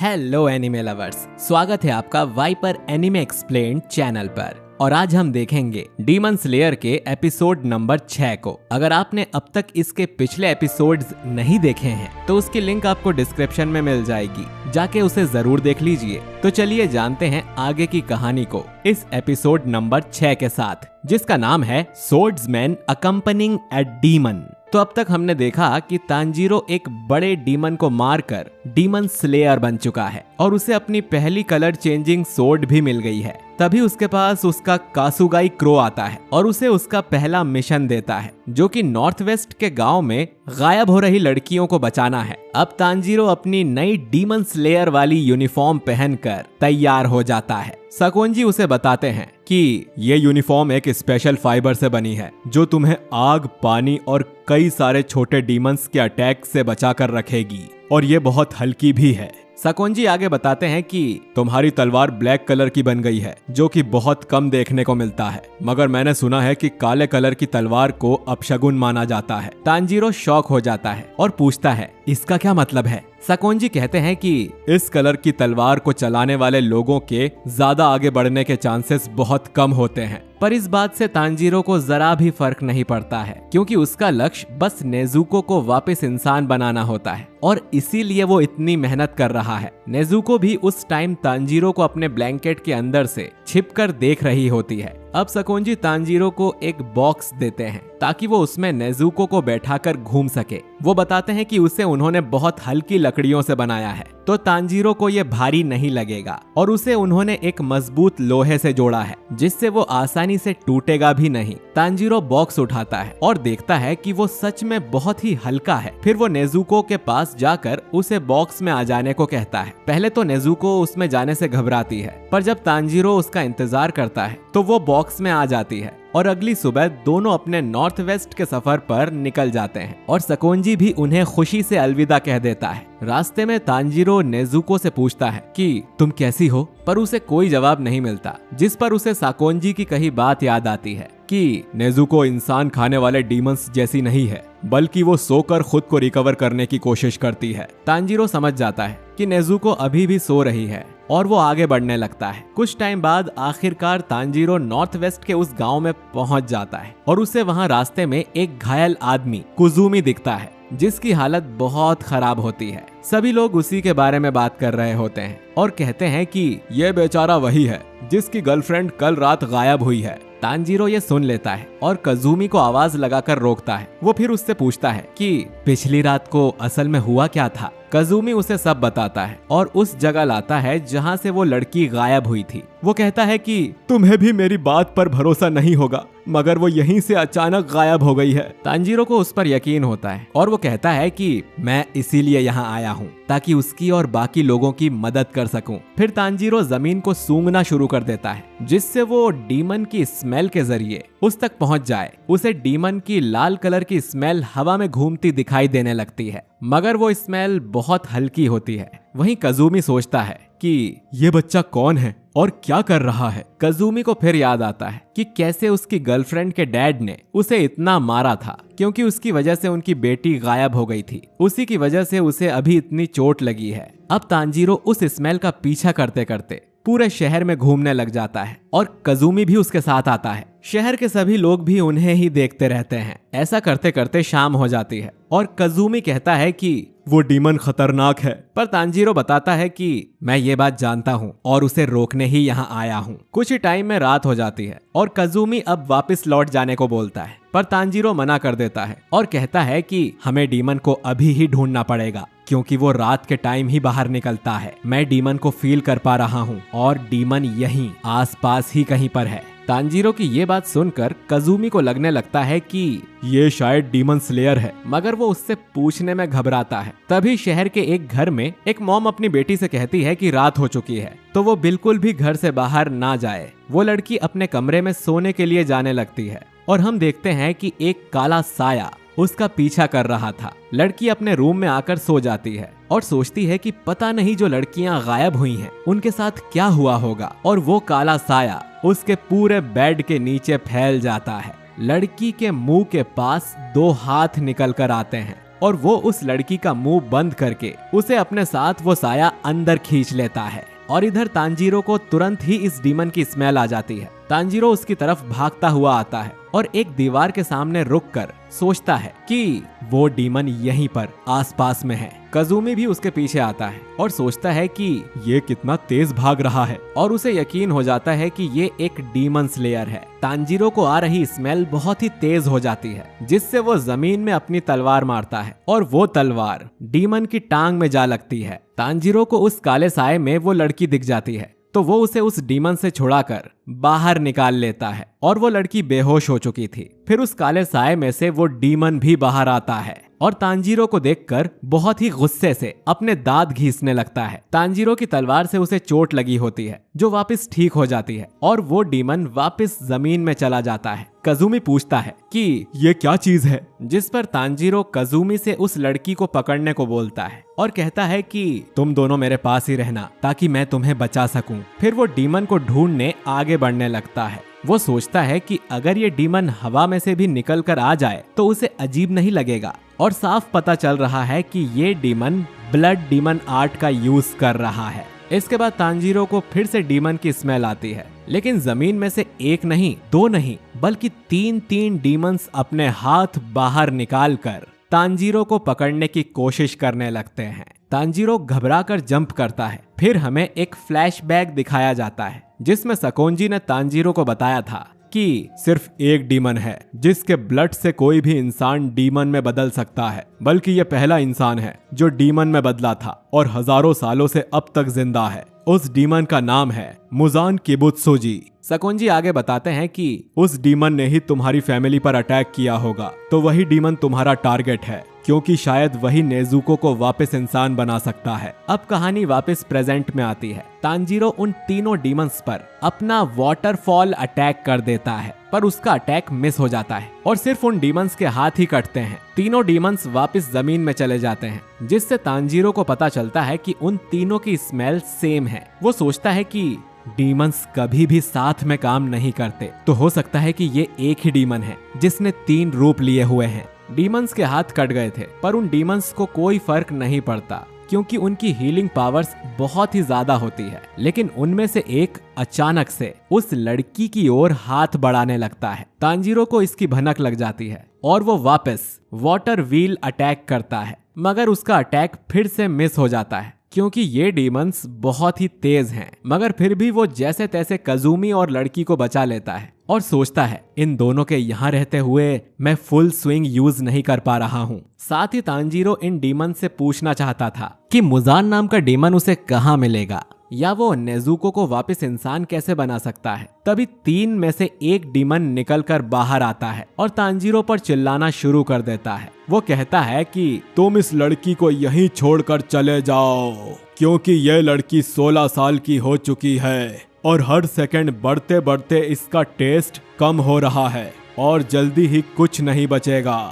Hello anime lovers, स्वागत है आपका वाइपर एनिमे एक्सप्लेन्ड चैनल पर। और आज हम देखेंगे डीमन स्लेयर के एपिसोड नंबर 6 को। अगर आपने अब तक इसके पिछले एपिसोड्स नहीं देखे हैं तो उसकी लिंक आपको डिस्क्रिप्शन में मिल जाएगी, जाके उसे जरूर देख लीजिए। तो चलिए जानते हैं आगे की कहानी को इस एपिसोड नंबर 6 के साथ, जिसका नाम है सोर्ड्समैन अकम्पनिंग ए डीमन। तो अब तक हमने देखा कि तांजीरो एक बड़े डीमन को मारकर डीमन स्लेयर बन चुका है और उसे अपनी पहली कलर चेंजिंग सोर्ड भी मिल गई है। तभी उसके पास उसका कासुगाई क्रो आता है और उसे उसका पहला मिशन देता है, जो कि नॉर्थ वेस्ट के गांव में गायब हो रही लड़कियों को बचाना है। अब तांजीरो अपनी नई डीमन स्लेयर वाली यूनिफॉर्म पहनकर तैयार हो जाता है। साकोंजी उसे बताते हैं कि ये यूनिफॉर्म एक स्पेशल फाइबर से बनी है जो तुम्हें आग, पानी और कई सारे छोटे डीमंस के अटैक से बचाकर रखेगी, और ये बहुत हल्की भी है। साकोंजी आगे बताते हैं कि तुम्हारी तलवार ब्लैक कलर की बन गई है, जो कि बहुत कम देखने को मिलता है, मगर मैंने सुना है कि काले कलर की तलवार को अपशगुन माना जाता है। तांजीरो शॉक हो जाता है और पूछता है इसका क्या मतलब है। साकोंजी कहते हैं कि इस कलर की तलवार को चलाने वाले लोगों के ज्यादा आगे बढ़ने के चांसेस बहुत कम होते हैं। पर इस बात से तांजीरो को जरा भी फर्क नहीं पड़ता है, क्योंकि उसका लक्ष्य बस नेजुको को वापस इंसान बनाना होता है और इसीलिए वो इतनी मेहनत कर रहा है। नेजुको भी उस टाइम तांजीरो को अपने ब्लैंकेट के अंदर से छिपकर देख रही होती है। अब साकोंजी तांजीरो को एक बॉक्स देते हैं ताकि वो उसमें नेजुको को बैठाकर घूम सके। वो बताते हैं कि उसे उन्होंने बहुत हल्की लकड़ियों से बनाया है, तो तांजीरो को ये भारी नहीं लगेगा, और उसे उन्होंने एक मजबूत लोहे से जोड़ा है जिससे वो आसानी से टूटेगा भी नहीं। तांजीरो बॉक्स उठाता है और देखता है कि वो सच में बहुत ही हल्का है। फिर वो नेजुको के पास जाकर उसे बॉक्स में आ जाने को कहता है। पहले तो नेजुको उसमें जाने से घबराती है, पर जब तांजीरो उसका इंतजार करता है तो वो बॉक्स में आ जाती है और अगली सुबह दोनों अपने नॉर्थ वेस्ट के सफर पर निकल जाते हैं और साकोंजी भी उन्हें खुशी से अलविदा कह देता है। रास्ते में तांजीरो नेजुको से पूछता है कि तुम कैसी हो, पर उसे कोई जवाब नहीं मिलता, जिस पर उसे साकोंजी की कही बात याद आती है कि नेजुको इंसान खाने वाले डीमंस जैसी नहीं है, बल्कि वो सोकर खुद को रिकवर करने की कोशिश करती है। तांजीरो समझ जाता है कि नेजुको अभी भी सो रही है और वो आगे बढ़ने लगता है। कुछ टाइम बाद आखिरकार तांजीरो नॉर्थ वेस्ट के उस गांव में पहुंच जाता है और उसे वहां रास्ते में एक घायल आदमी कुजुमी दिखता है, जिसकी हालत बहुत खराब होती है। सभी लोग उसी के बारे में बात कर रहे होते हैं और कहते हैं कि ये बेचारा वही है जिसकी गर्लफ्रेंड कल रात गायब हुई है। तांजीरो ये सुन लेता है और कजुमी को आवाज लगाकर रोकता है। वो फिर उससे पूछता है कि पिछली रात को असल में हुआ क्या था। कजुमी उसे सब बताता है और उस जगह लाता है जहाँ से वो लड़की गायब हुई थी। वो कहता है कि तुम्हें भी मेरी बात पर भरोसा नहीं होगा, मगर वो यहीं से अचानक गायब हो गई है। तांजीरो को उस पर यकीन होता है और वो कहता है कि मैं इसीलिए यहाँ आया हूँ ताकि उसकी और बाकी लोगों की मदद कर सकूं। फिर तांजीरो जमीन को सूंघना शुरू कर देता है, जिससे वो डीमन की स्मेल के जरिए उस तक पहुंच जाए। उसे डीमन की लाल कलर की स्मेल हवा में घूमती दिखाई देने लगती है, मगर वो स्मेल बहुत हल्की होती है। वहीं कजुमी सोचता है कि ये बच्चा कौन है और क्या कर रहा है। कजुमी को फिर याद आता है कि कैसे उसकी गर्लफ्रेंड के डैड ने उसे इतना मारा था, क्योंकि उसकी वजह से उनकी बेटी गायब हो गई थी। उसी की वजह से उसे अभी इतनी चोट लगी है। अब तांजीरो उस स्मेल का पीछा करते करते पूरे शहर में घूमने लग जाता है और कजुमी भी उसके साथ आता है। शहर के सभी लोग भी उन्हें ही देखते रहते हैं। ऐसा करते करते शाम हो जाती है और कजुमी कहता है कि वो डीमन खतरनाक है, पर तांजीरो बताता है कि मैं ये बात जानता हूँ और उसे रोकने ही यहाँ आया हूँ। कुछ ही टाइम में रात हो जाती है और कजुमी अब वापस लौट जाने को बोलता है, पर तांजीरो मना कर देता है और कहता है कि हमें डीमन को अभी ही ढूंढना पड़ेगा, क्योंकि वो रात के टाइम ही बाहर निकलता है। मैं डीमन को फील कर पा रहा हूँ और डीमन यहीं आसपास ही कहीं पर है। तांजीरो की ये बात सुनकर कजुमी को लगने लगता है कि ये शायद डीमन स्लेयर है, मगर वो उससे पूछने में घबराता है। तभी शहर के एक घर में एक मॉम अपनी बेटी से कहती है कि रात हो चुकी है, तो वो बिल्कुल भी घर से बाहर ना जाए। वो लड़की अपने कमरे में सोने के लिए जाने लगती है और हम देखते हैं कि एक काला साया उसका पीछा कर रहा था। लड़की अपने रूम में आकर सो जाती है और सोचती है कि पता नहीं जो लड़कियां गायब हुई हैं उनके साथ क्या हुआ होगा, और वो काला साया उसके पूरे बेड के नीचे फैल जाता है। लड़की के मुंह के पास दो हाथ निकल कर आते हैं और वो उस लड़की का मुंह बंद करके उसे अपने साथ वो साया अंदर खींच लेता है। और इधर तांजीरो को तुरंत ही इस डीमन की स्मेल आ जाती है। तांजीरो उसकी तरफ भागता हुआ आता है और एक दीवार के सामने रुककर सोचता है कि वो डीमन यहीं पर आसपास में है। कजूमी भी उसके पीछे आता है और सोचता है कि ये कितना तेज भाग रहा है और उसे यकीन हो जाता है कि ये एक डीमन स्लेयर है। तांजीरो को आ रही स्मेल बहुत ही तेज हो जाती है जिससे वो जमीन में अपनी तलवार मारता है और वो तलवार डीमन की टांग में जा लगती है। तांजीरो को उस काले साए में वो लड़की दिख जाती है तो वो उसे उस डीमन से छुड़ाकर बाहर निकाल लेता है और वो लड़की बेहोश हो चुकी थी। फिर उस काले साए में से वो डीमन भी बाहर आता है और तांजीरो को देखकर बहुत ही गुस्से से अपने दांत घीसने लगता है। तांजीरो की तलवार से उसे चोट लगी होती है जो वापस ठीक हो जाती है और वो डीमन वापस जमीन में चला जाता है। कजूमी पूछता है कि ये क्या चीज है, जिस पर तांजीरो कजूमी से उस लड़की को पकड़ने को बोलता है और कहता है कि तुम दोनों मेरे पास ही रहना ताकि मैं तुम्हें बचा सकूं। फिर वो डीमन को ढूंढने आगे बढ़ने लगता है। वो सोचता है कि अगर ये डीमन हवा में से भी निकल कर आ जाए तो उसे अजीब नहीं लगेगा और साफ पता चल रहा है कि ये डीमन ब्लड डीमन आर्ट का यूज कर रहा है। इसके बाद तांजीरो को फिर से डीमन की स्मेल आती है, लेकिन जमीन में से एक नहीं, दो नहीं, बल्कि तीन डीमंस अपने हाथ बाहर निकालकर तांजीरो को पकड़ने की कोशिश करने लगते हैं। तांजीरो घबराकर जंप करता है। फिर हमें एक फ्लैशबैक दिखाया जाता है जिसमें सकोंजी ने तांजीरो को बताया था कि सिर्फ एक डीमन है जिसके ब्लड से कोई भी इंसान डीमन में बदल सकता है, बल्कि ये पहला इंसान है जो डीमन में बदला था और हजारों सालों से अब तक जिंदा है। उस डीमन का नाम है मुजान किबुत्सुजी। सकोंजी आगे बताते हैं कि उस डीमन ने ही तुम्हारी फैमिली पर अटैक किया होगा, तो वही डीमन तुम्हारा टारगेट है क्योंकि शायद वही नेजुको को वापस इंसान बना सकता है। अब कहानी वापस प्रेजेंट में आती है। तांजीरो उन तीनों डीमंस पर अपना वाटरफॉल अटैक कर देता है पर उसका अटैक मिस हो जाता है और सिर्फ उन डीमंस के हाथ ही कटते हैं। तीनों डीमंस वापस जमीन में चले जाते हैं जिससे तांजीरो को पता चलता है कि उन तीनों की स्मेल सेम है। वो सोचता है कि डीमंस कभी भी साथ में काम नहीं करते, तो हो सकता है कि ये एक ही डीमन है जिसने 3 रूप लिए हुए हैं। डीमंस के हाथ कट गए थे पर उन डीमंस को कोई फर्क नहीं पड़ता क्योंकि उनकी हीलिंग पावर्स बहुत ही ज्यादा होती है। लेकिन उनमें से एक अचानक से उस लड़की की ओर हाथ बढ़ाने लगता है। तांजीरो को इसकी भनक लग जाती है और वो वापस वाटर व्हील अटैक करता है, मगर उसका अटैक फिर से मिस हो जाता है क्योंकि ये डीमंस बहुत ही तेज हैं। मगर फिर भी वो जैसे तैसे कजूमी और लड़की को बचा लेता है और सोचता है इन दोनों के यहाँ रहते हुए मैं फुल स्विंग यूज नहीं कर पा रहा हूँ। साथ ही तांजीरो इन डीमन से पूछना चाहता था कि मुजान नाम का डीमन उसे कहाँ मिलेगा या वो नेजुको को वापस इंसान कैसे बना सकता है। तभी 3 में से एक डीमन निकलकर बाहर आता है और तांजीरो पर चिल्लाना शुरू कर देता है। वो कहता है कि तुम इस लड़की को यहीं छोड़कर चले जाओ क्योंकि यह लड़की 16 साल की हो चुकी है और हर सेकंड बढ़ते बढ़ते इसका टेस्ट कम हो रहा है और जल्दी ही कुछ नहीं बचेगा।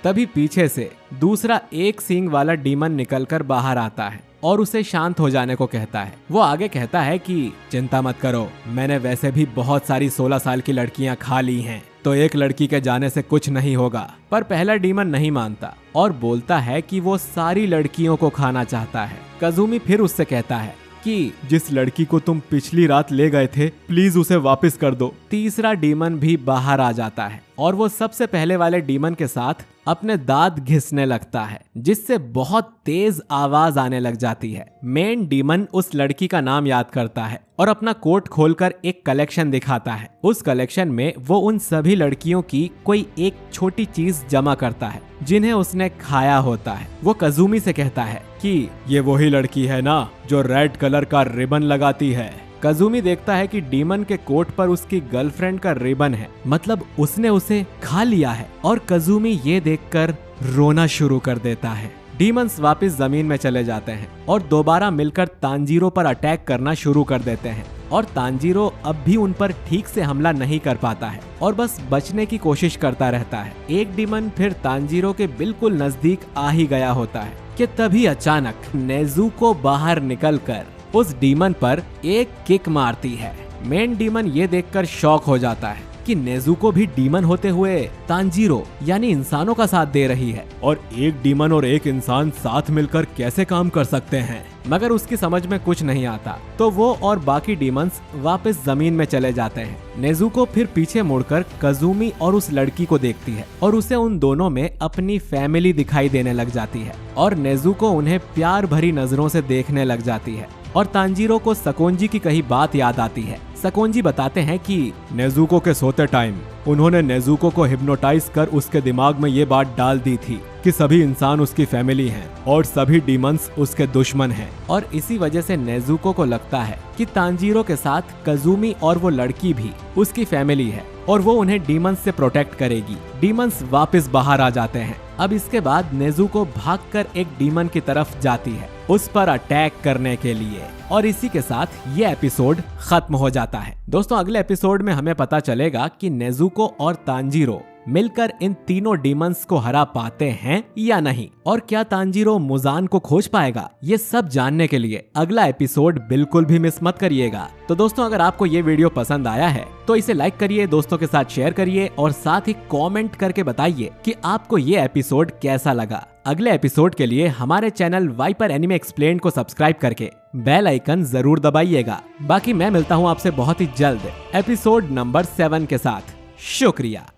तभी पीछे से दूसरा एक सींग वाला डीमन निकलकर बाहर आता है और उसे शांत हो जाने को कहता है। वो आगे कहता है कि चिंता मत करो, मैंने वैसे भी बहुत सारी 16 साल की लड़कियां खा ली हैं, तो एक लड़की के जाने से कुछ नहीं होगा। पर पहला डीमन नहीं मानता और बोलता है कि वो सारी लड़कियों को खाना चाहता है। कजूमी फिर उससे कहता है कि जिस लड़की को तुम पिछली रात ले गए थे प्लीज उसे वापस कर दो। तीसरा डीमन भी बाहर आ जाता है और वो सबसे पहले वाले डीमन के साथ अपने दांत घिसने लगता है जिससे बहुत तेज आवाज आने लग जाती है। मेन डीमन उस लड़की का नाम याद करता है और अपना कोट खोलकर एक कलेक्शन दिखाता है। उस कलेक्शन में वो उन सभी लड़कियों की कोई एक छोटी चीज जमा करता है जिन्हें उसने खाया होता है। वो कजूमी से कहता है कि ये वही लड़की है ना जो रेड कलर का रिबन लगाती है। कजूमी देखता है कि डीमन के कोट पर उसकी गर्लफ्रेंड का रिबन है, मतलब उसने उसे खा लिया है और कजूमी ये देखकर रोना शुरू कर देता है। डीमंस वापस जमीन में चले जाते हैं और दोबारा मिलकर तांजीरो पर अटैक करना शुरू कर देते हैं और तांजीरो अब भी उन पर ठीक से हमला नहीं कर पाता है और बस बचने की कोशिश करता रहता है। एक डीमन फिर तांजीरो के बिल्कुल नजदीक आ ही गया होता है कि तभी अचानक नेजुको बाहर निकलकर उस डीमन पर एक किक मारती है। मेन डीमन ये देखकर शॉक हो जाता है कि नेजुको भी डीमन होते हुए तांजीरो यानी इंसानों का साथ दे रही है, और एक डीमन और एक इंसान साथ मिलकर कैसे काम कर सकते हैं। मगर उसकी समझ में कुछ नहीं आता, तो वो और बाकी डीमंस वापस जमीन में चले जाते हैं। नेजुको फिर पीछे मुड़कर कजुमी और उस लड़की को देखती है और उसे उन दोनों में अपनी फैमिली दिखाई देने लग जाती है, और नेजुको उन्हें प्यार भरी नजरों से देखने लग जाती है। और तांजीरो को सकोंजी की कही बात याद आती है। सकोंजी बताते हैं कि नेजुको के सोते टाइम उन्होंने नेजुको को हिप्नोटाइज कर उसके दिमाग में ये बात डाल दी थी कि सभी इंसान उसकी फैमिली हैं और सभी डीमंस उसके दुश्मन हैं, और इसी वजह से नेजुको को लगता है कि तांजीरो के साथ कजुमी और वो लड़की भी उसकी फैमिली है और वो उन्हें डीमंस से प्रोटेक्ट करेगी। डीमंस वापस बाहर आ जाते हैं। अब इसके बाद नेजुको भागकर एक डीमन की तरफ जाती है उस पर अटैक करने के लिए, और इसी के साथ ये एपिसोड खत्म हो जाता है। दोस्तों, अगले एपिसोड में हमें पता चलेगा कि नेजुको और तांजीरो मिलकर इन तीनों डीमंस को हरा पाते हैं या नहीं, और क्या तांजीरो मुजान को खोज पाएगा। ये सब जानने के लिए अगला एपिसोड बिल्कुल भी मिस मत करिएगा। तो दोस्तों, अगर आपको ये वीडियो पसंद आया है तो इसे लाइक करिए, दोस्तों के साथ शेयर करिए, और साथ ही कमेंट करके बताइए कि आपको ये एपिसोड कैसा लगा। अगले एपिसोड के लिए हमारे चैनल वाइपर एनिमे एक्सप्लेन्ड को सब्सक्राइब करके बेल आइकन जरूर दबाइएगा। बाकी मैं मिलता हूँ आपसे बहुत ही जल्द एपिसोड नंबर 7 के साथ। शुक्रिया।